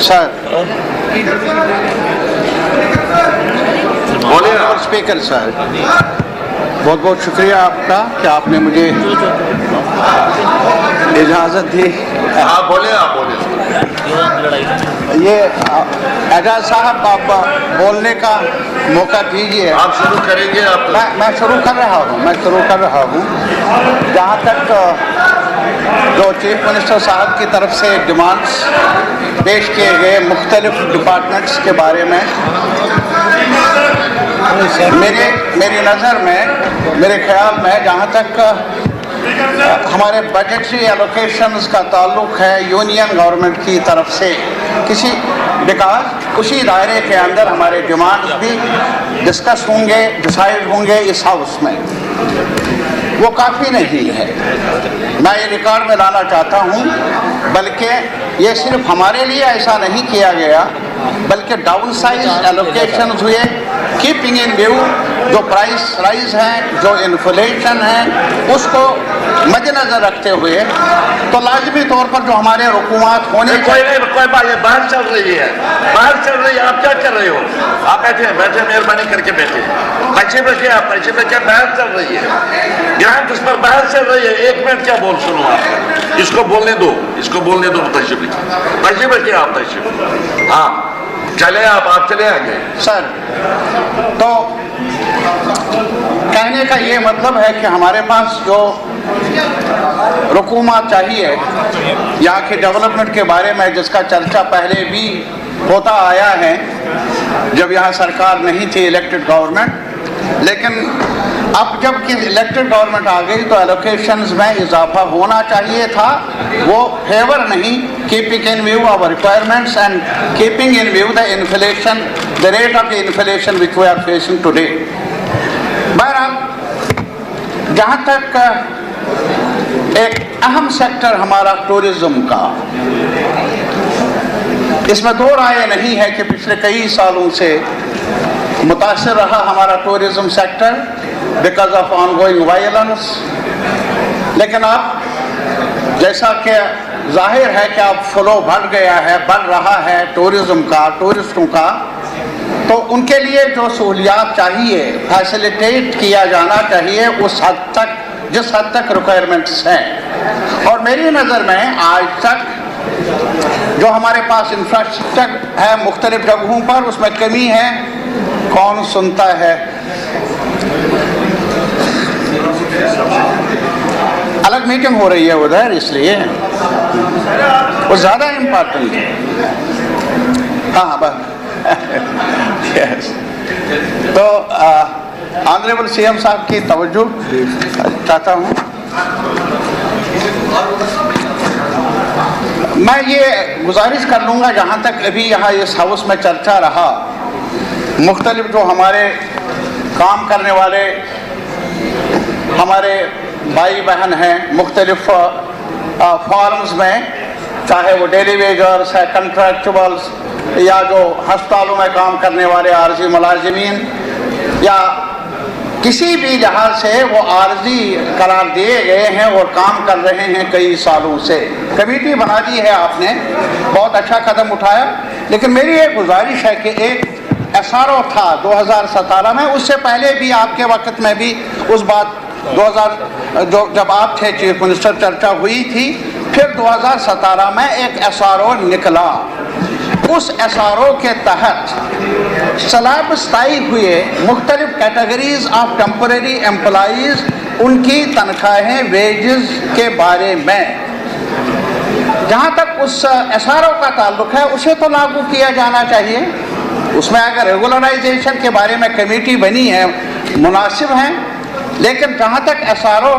Sir speaker sir, बहुत बहुत शुक्रिया आपका कि आपने मुझे इजाज़त दी। आप बोले ये एजाज साहब आप बोलने का मौका दीजिए। आप शुरू करेंगे? आप मैं शुरू कर रहा हूँ। जहाँ तक जो चीफ मिनिस्टर साहब की तरफ से डिमांड्स पेश किए गए मुख्तलिफ डिपार्टमेंट्स के बारे में, मेरी नज़र में, मेरे ख्याल में, जहाँ तक हमारे बजटरी एलोकेशंस का ताल्लुक है यूनियन गवर्नमेंट की तरफ से किसी बिकॉज उसी दायरे के अंदर हमारे डिमांड्स भी डिस्कस होंगे, डिसाइड होंगे इस हाउस में, वो काफ़ी नहीं है। मैं ये रिकॉर्ड में लाना चाहता हूँ, बल्कि ये सिर्फ हमारे लिए ऐसा नहीं किया गया, बल्कि डाउन साइज एलोकेशन हुए, कीपिंग इन व्यू जो प्राइस राइज है, जो इन्फ्लेशन है, उसको मद्देनजर रखते हुए तो लाजमी तौर पर जो हमारे हुकूमत होने कोई बात, ये बात चल रही है, आप क्या कर रहे हो? आप बैठे मेहरबानी करके बैठे, बच्चे बैठे, आप बच्चे बैठे, बहस चल रही है यहाँ, किस पर बहस चल रही है? 1 मिनट क्या बोल सुनो आप, इसको बोलने दो तशरीफ बैठिए आप तशरीफ। हाँ चले आप चले आगे। सर, तो कहने का ये मतलब है कि हमारे पास जो हुकूमत चाहिए यहाँ के डेवलपमेंट के बारे में, जिसका चर्चा पहले भी होता आया है जब यहाँ सरकार नहीं थी, इलेक्टेड गवर्नमेंट, लेकिन अब जब कि इलेक्टेड गवर्नमेंट आ गई तो एलोकेशंस में इजाफा होना चाहिए था, वो फेवर नहीं, keeping in view our requirements and keeping in view the inflation, the rate of the inflation which we are facing today. बहरहाल जहाँ तक एक अहम सेक्टर हमारा टूरिज्म का, इसमें दो राय नहीं है कि पिछले कई सालों से मुतासिर रहा हमारा tourism sector because of ongoing violence, लेकिन अब जैसा कि जाहिर है कि अब फ्लो बढ़ रहा है टूरिज्म का, टूरिस्टों का, तो उनके लिए जो सहूलियात चाहिए, फैसिलिटेट किया जाना चाहिए उस हद तक, जिस हद तक रिक्वायरमेंट्स हैं। और मेरी नज़र में आज तक जो हमारे पास इंफ्रास्ट्रक्चर है मुख्तलिफ जगहों पर, उसमें कमी है। कौन सुनता है? अलग मीटिंग हो रही है उधर, इसलिए वो ज़्यादा इम्पोर्टेंट है। हाँ बस yes. तो ऑनरेबल सीएम साहब की तवज्जो चाहता हूँ। मैं ये गुजारिश कर लूँगा, जहाँ तक अभी यहाँ इस हाउस में चर्चा रहा, मुख्तलिफ जो हमारे काम करने वाले हमारे भाई बहन हैं मुख्तलिफ फॉर्म्स में, चाहे वो डेली वेजर्स है, कंट्रैक्चुअल्स, या जो हस्पतालों में काम करने वाले आर्जी मुलाजिमीन, या किसी भी लिहाज से वो आर्जी करार दिए गए हैं और काम कर रहे हैं कई सालों से। कमेटी बना दी है आपने, बहुत अच्छा कदम उठाया, लेकिन मेरी एक गुजारिश है कि एक एसआरओ था 2017 में, उससे पहले भी आपके वक्त में भी उस बात 2000 जब आप थे चीफ मिनिस्टर, चर्चा हुई थी। फिर 2017 में एक एसआरओ निकला, उस एसआरओ के तहत सलाब स्थायी हुए मुख्तलिफ कैटेगरीज ऑफ टेम्परेरी एम्प्लॉइज, उनकी तनख्वाहें, वेजेस के बारे में, जहाँ तक उस एसआरओ का ताल्लुक है, उसे तो लागू किया जाना चाहिए। उसमें अगर रेगुलराइजेशन के बारे में कमेटी बनी है, मुनासिब है, लेकिन जहाँ तक एसआरओ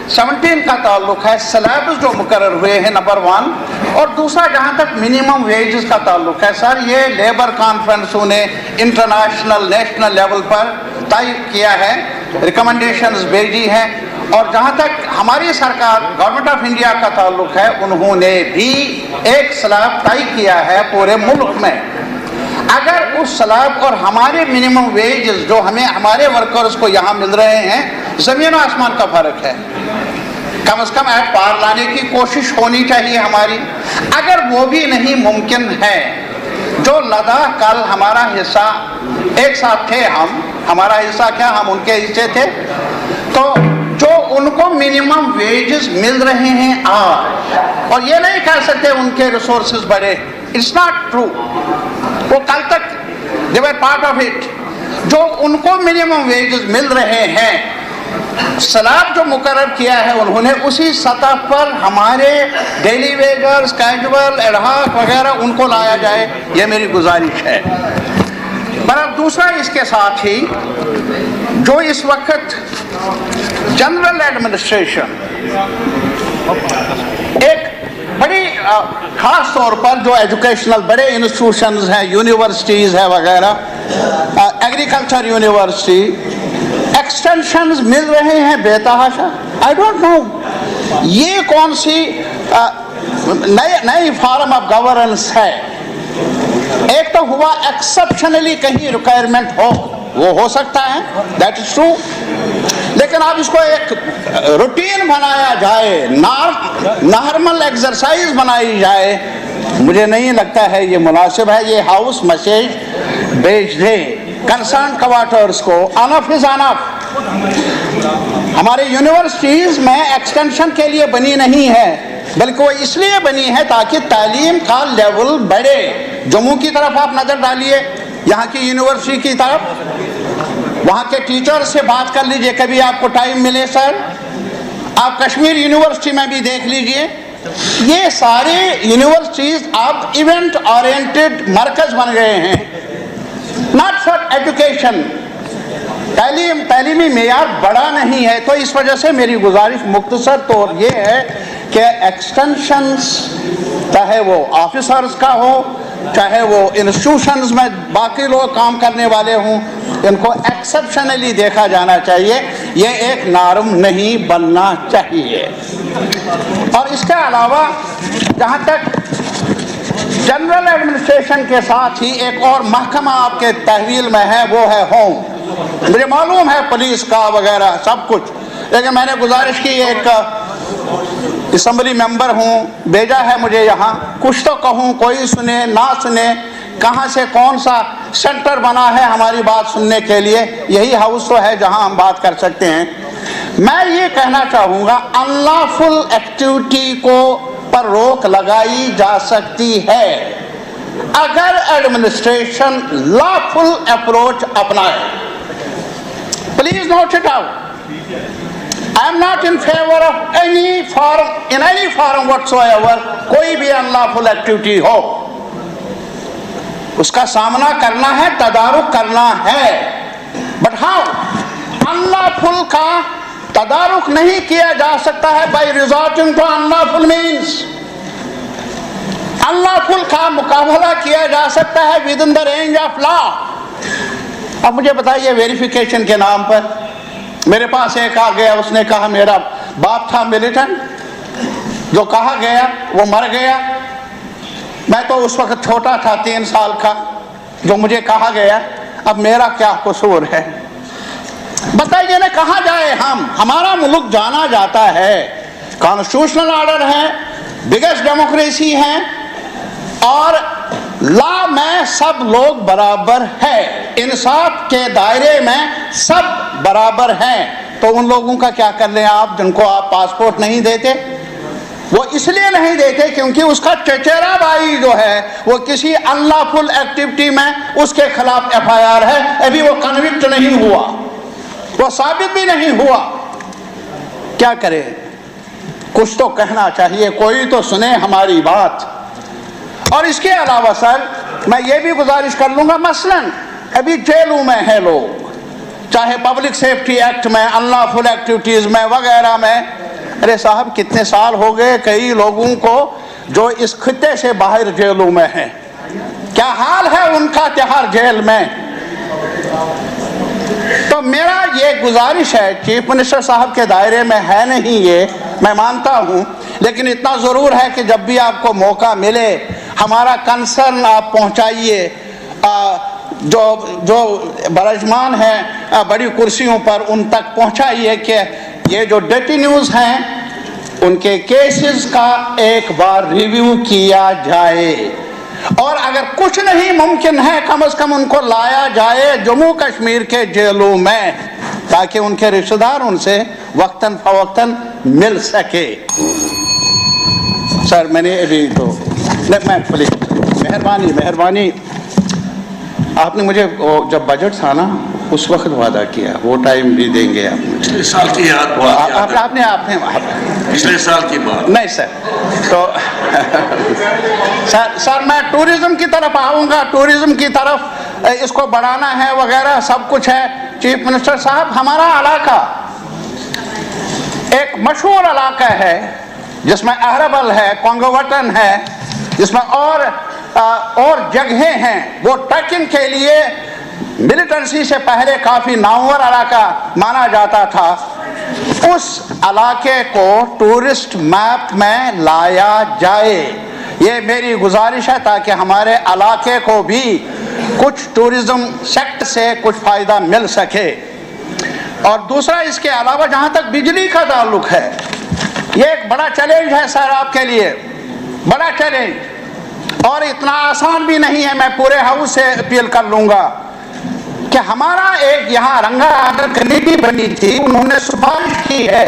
17 का ताल्लुक है, स्लैब्स जो मुकर्रर हुए हैं नंबर 1, और दूसरा जहाँ तक मिनिमम वेजेस का ताल्लुक है, सर ये लेबर कॉन्फ्रेंसों ने इंटरनेशनल नेशनल लेवल पर तय किया है, रिकमेंडेशंस भेजी हैं, और जहाँ तक हमारी सरकार गवर्नमेंट ऑफ इंडिया का ताल्लुक है, उन्होंने भी एक स्लैब तय किया है पूरे मुल्क में। अगर उस स्लैब और हमारे मिनिमम वेजेस जो हमें हमारे वर्कर्स को यहाँ मिल रहे हैं, ज़मीन आसमान का फ़र्क है, कम से कम एट पार लाने की कोशिश होनी चाहिए हमारी। अगर वो भी नहीं मुमकिन है जो लद्दाख कल हमारा हिस्सा एक साथ थे, हमारा हिस्सा क्या, हम उनके हिस्से थे, तो जो उनको मिनिमम वेजेस मिल रहे हैं आज, और ये नहीं कह सकते उनके रिसोर्सेज बढ़े, इट्स नॉट ट्रू। वो कल तक दे वर पार्ट ऑफ इट। जो उनको मिनिमम वेजेस मिल रहे हैं, स्लैब जो मुकर्रर किया है उन्होंने, उसी सतह पर हमारे डेली वेजर्स, कैजुअल, एडहॉक वगैरह उनको लाया जाए, ये मेरी गुजारिश है। पर अब दूसरा इसके साथ ही जो इस वक्त जनरल एडमिनिस्ट्रेशन एक बड़ी खास तौर पर जो एजुकेशनल बड़े इंस्टीट्यूशंस हैं, यूनिवर्सिटीज़ है वगैरह, एग्रीकल्चर यूनिवर्सिटी, एक्सटेंशंस मिल रहे हैं बेतहाशा। आई डोंट नो ये कौन सी नई फॉर्म ऑफ गवर्नेंस है। एक तो हुआ एक्सेप्शनली कहीं रिक्वायरमेंट हो, वो हो सकता है, दैट इज ट्रू, लेकिन अब इसको एक रूटीन बनाया जाए, नॉर्मल एक्सरसाइज बनाई जाए, मुझे नहीं लगता है ये मुनासिब है। ये हाउस मैसेज भेज दे कंसर्न क्वार्टर्स को, अनफ इज अनफ। हमारे यूनिवर्सिटीज में एक्सटेंशन के लिए बनी नहीं है, बल्कि वो इसलिए बनी है ताकि तालीम का लेवल बढ़े। जम्मू की तरफ आप नजर डालिए, यहाँ की यूनिवर्सिटी की तरफ, वहाँ के टीचर से बात कर लीजिए कभी आपको टाइम मिले सर। आप कश्मीर यूनिवर्सिटी में भी देख लीजिए, ये सारे यूनिवर्सिटीज अब इवेंट ओरिएंटेड मरकज बन गए हैं, नॉट फॉर एजुकेशन। तालीमी मेयार बड़ा नहीं है। तो इस वजह से मेरी गुजारिश मुख्तसर तौर ये है कि एक्सटेंशंस, चाहे वो ऑफिसर्स का हो, चाहे वो इंस्टीट्यूशंस में बाकी लोग काम करने वाले हों, इनको एक्सेप्शनली देखा जाना चाहिए, ये एक नॉर्म नहीं बनना चाहिए। और इसके अलावा जहाँ तक जनरल एडमिनिस्ट्रेशन के साथ ही एक और महकमा आपके तहवील में है, वो है होम। मुझे मालूम है पुलिस का वगैरह सब कुछ, लेकिन मैंने गुजारिश की, एक असम्बली मेंबर हूँ, भेजा है मुझे यहाँ, कुछ तो कहूँ, कोई सुने ना सुने, कहाँ से कौन सा सेंटर बना है हमारी बात सुनने के लिए, यही हाउस तो है जहाँ हम बात कर सकते हैं। मैं ये कहना चाहूँगा, अनलॉफुल एक्टिविटी को पर रोक लगाई जा सकती है अगर एडमिनिस्ट्रेशन लॉफुल अप्रोच अपनाए। Please note it out. I am not in favor of any form whatsoever, कोई भी अनलॉफुल एक्टिविटी हो उसका सामना करना है, तदारुक करना है, बट हाउ? अनलॉफुल का तदारुक नहीं किया जा सकता है by resorting to unlawful means. Unlawful का मुकाबला किया जा सकता है within the range of law. अब मुझे बताइए, वेरिफिकेशन के नाम पर मेरे पास एक आ गया, उसने कहा मेरा बाप था मिलिटेंट, जो कहा गया वो मर गया, मैं तो उस वक्त छोटा था 3 साल का, जो मुझे कहा गया, अब मेरा क्या कसूर है? बताइए ना, कहाँ जाए हम? हमारा मुल्क जाना जाता है, कॉन्स्टिट्यूशनल ऑर्डर है, बिगेस्ट डेमोक्रेसी है, और लॉ में सब लोग बराबर है, इंसाफ के दायरे में सब बराबर हैं। तो उन लोगों का क्या कर लें आप, जिनको आप पासपोर्ट नहीं देते? वो इसलिए नहीं देते क्योंकि उसका चचेरा भाई जो है वो किसी अनलॉफुल एक्टिविटी में उसके खिलाफ FIR है, अभी वो कन्विक्ट नहीं हुआ, वो साबित भी नहीं हुआ। क्या करे? कुछ तो कहना चाहिए, कोई तो सुने हमारी बात। और इसके अलावा सर मैं ये भी गुजारिश कर लूँगा, मसलन अभी जेलों में है लोग, चाहे पब्लिक सेफ्टी एक्ट में, अनलॉफुल एक्टिविटीज़ में वगैरह में। अरे साहब, कितने साल हो गए कई लोगों को जो इस खित्ते से बाहर जेलों में हैं, क्या हाल है उनका तिहाड़ जेल में। तो मेरा ये गुजारिश है, चीफ मिनिस्टर साहब के दायरे में है नहीं ये, मैं मानता हूँ, लेकिन इतना ज़रूर है कि जब भी आपको मौका मिले हमारा कंसर्न आप पहुँचाइए, जो बरजमान हैं बड़ी कुर्सियों पर, उन तक पहुँचाइए कि ये जो डेटिन्यूज हैं उनके केसेस का एक बार रिव्यू किया जाए اور اگر کچھ نہیں ممکن ہے کم از کم ان کو لایا جائے جموں کشمیر کے جیلوں میں تاکہ ان کے رشتہ دار ان سے وقتاً فوقتاً مل سکے. سر میں نے ابھی تو میں پلیز مہربانی آپ نے مجھے جب بجٹ تھا نا اس وقت وعدہ کیا وہ ٹائم بھی دیں گے آپ مجھے. پچھلے سال کی آپ نے پچھلے سال کی بات نہیں سر. تو سر میں ٹورزم کی طرف آؤں گا. ٹورزم کی طرف اس کو بڑھانا ہے وغیرہ سب کچھ ہے. چیف منسٹر صاحب ہمارا علاقہ ایک مشہور علاقہ ہے جس میں اہربل ہے, کونگوٹن ہے, جس میں اور جگہیں ہیں. وہ ٹریکنگ کے لیے ملیٹنسی سے پہلے کافی نامور علاقہ مانا جاتا تھا. اس علاقے کو ٹورسٹ میپ میں لایا جائے, یہ میری گزارش ہے تاکہ ہمارے علاقے کو بھی کچھ ٹورزم سیکٹر سے کچھ فائدہ مل سکے. اور دوسرا اس کے علاوہ جہاں تک بجلی کا تعلق ہے یہ ایک بڑا چیلنج ہے سر آپ کے لیے, بڑا چیلنج, اور اتنا آسان بھی نہیں ہے. میں پورے ہاؤس سے اپیل کر لوں گا کہ ہمارا ایک یہاں رنگا آرڈر کمیٹی بنی تھی, انہوں نے سفارش کی ہے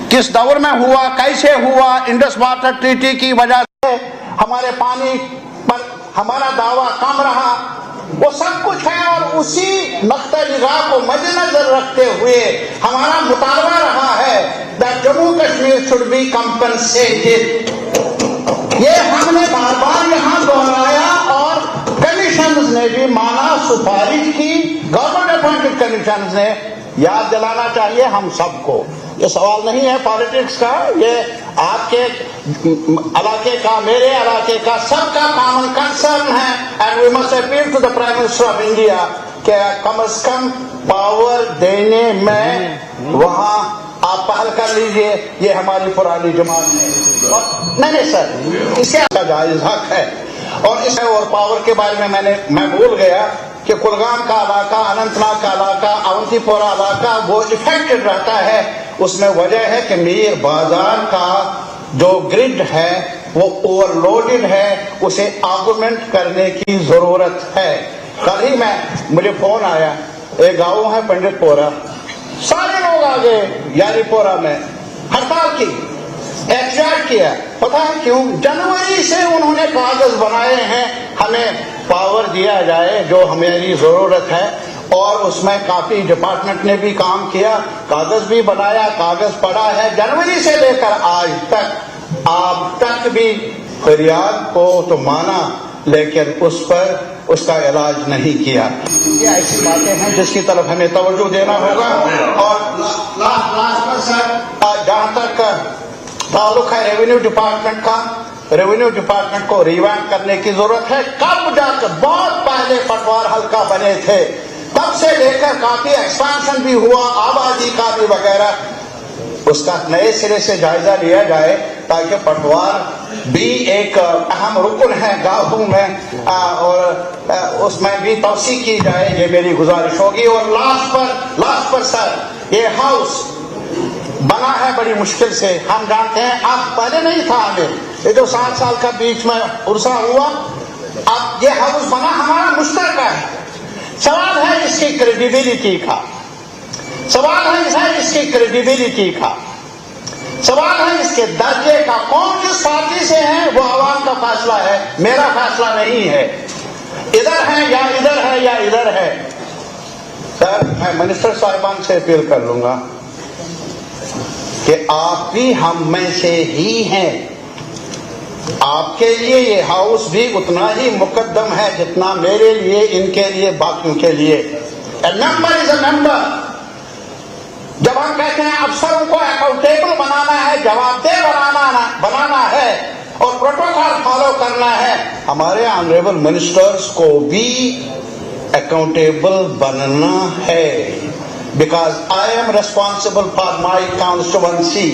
کس دور میں ہوا, کیسے ہوا, انڈس واٹر ٹریٹی کی وجہ سے ہمارے پانی پر ہمارا دعویٰ کم رہا, وہ سب کچھ ہے. اور اسی نقطہ نگاہ کو مد نظر رکھتے ہوئے ہمارا مطالبہ رہا ہے that Jammu Kashmir should be compensated. یہ ہم نے بار بار یہاں دہرایا اور کمیشنز نے بھی مانا, سفارش کی, گورنمنٹ اپوائنٹڈ کمیشنز نے. یاد دلانا چاہیے ہم سب کو, یہ سوال نہیں ہے پالیٹکس کا, یہ آپ کے علاقے کا, میرے علاقے کا, سب کا کامن کنسرن ہے. And we must appeal to the prime minister of India کہ کم از کم پاور دینے میں وہاں آپ پہل کر لیجئے. یہ ہماری پرانی جماعت ہے. نہیں سر, اس کے جائز حق ہے. اور اس اور پاور کے بارے میں میں بھول گیا کہ کلگام کا علاقہ, اننت ناگ کا علاقہ, اونتی پورہ علاقہ وہ افیکٹڈ رہتا ہے. اس میں وجہ ہے کہ میر بازار کا جو گرڈ ہے وہ اوور لوڈڈ ہے, اسے آگومنٹ کرنے کی ضرورت ہے. کل ہی مجھے فون آیا, ایک گاؤں ہے پنڈت پورہ, سارے لوگ آگے یاری پورہ میں ہڑتال کی, احتجاج کیا. پتہ ہے کیوں؟ جنوری سے انہوں نے کاغذ بنائے ہیں ہمیں پاور دیا جائے جو ہماری ضرورت ہے. اور اس میں کافی ڈپارٹمنٹ نے بھی کام کیا, کاغذ بھی بنایا, کاغذ پڑا ہے. جنوری سے لے کر آج تک آپ تک بھی فریاد کو تو مانا لیکن اس پر اس کا علاج نہیں کیا. یہ ایسی باتیں ہیں جس کی طرف ہمیں توجہ دینا ہوگا. اور لاسٹ پر سر, جہاں تک تعلق ہے ریونیو ڈپارٹمنٹ کا, ریونیو ڈپارٹمنٹ کو ریویمپ کرنے کی ضرورت ہے. کب جا کر بہت پہلے پٹوار حلقہ بنے تھے, تب سے لے کر کافی ایکسپانشن بھی ہوا, آبادی کا بھی وغیرہ. اس کا نئے سرے سے جائزہ لیا جائے تاکہ پٹوار بھی ایک اہم رکن ہے گاؤں میں, اور اس میں بھی توسیع کی جائے. یہ میری گزارش ہوگی. اور لاسٹ پر سر, یہ ہاؤس بنا ہے بڑی مشکل سے, ہم جانتے ہیں. اب پہلے نہیں تھا ہمیں, یہ جو 7 سال کا بیچ میں عرصہ ہوا, اب یہ ہاؤس بنا ہمارا مشترکہ ہے. سوال ہے اس کی کریڈیبلٹی کا, سوال ہے اس کی کریڈیبلٹی کا, سوال ہے اس کے درجے کا. کون کس پارٹی سے ہے وہ عوام کا فیصلہ ہے, میرا فیصلہ نہیں ہے. ادھر ہے یا ادھر ہے یا ادھر ہے. سر میں منسٹر صاحبان سے اپیل کر لوں گا کہ آپ بھی ہم میں سے ہی ہیں. آپ کے لیے یہ ہاؤس بھی اتنا ہی مقدم ہے جتنا میرے لیے, ان کے لیے, باقیوں کے لیے. Number is a number. جب ہم کہتے ہیں افسروں کو اکاؤنٹیبل بنانا ہے, جواب دہ بنانا ہے اور پروٹوکول فالو کرنا ہے, ہمارے آنریبل منسٹرز کو بھی اکاؤنٹیبل بننا ہے. Because I am responsible for my constituency.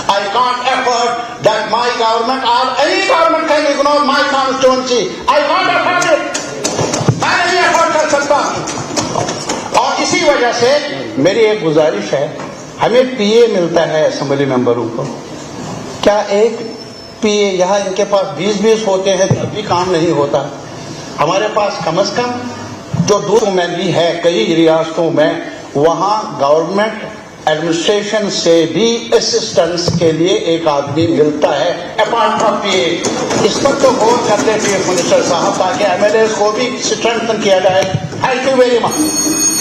I can't afford that my government or any government can ignore my constituency. I can't afford it. میں نہیں afford کر سکتا. اور اسی وجہ سے میری ایک گزارش ہے, ہمیں پی اے ملتا ہے اسمبلی ممبروں کو. کیا ایک پی اے یہاں ان کے پاس 20 ہوتے ہیں تب بھی کام نہیں ہوتا. ہمارے پاس کم از کم جو دوسروں میں بھی ہے کئی ریاستوں میں وہاں گورنمنٹ ایڈمنسٹریشن سے بھی اسسٹنس کے لیے ایک آدمی ملتا ہے اپارٹ فرام پی اے. اس پر تو غور کرتے چیف منسٹر صاحب تاکہ ایم ایل اے کو بھی اسٹرینتھن کیا جائے. Thank you very much.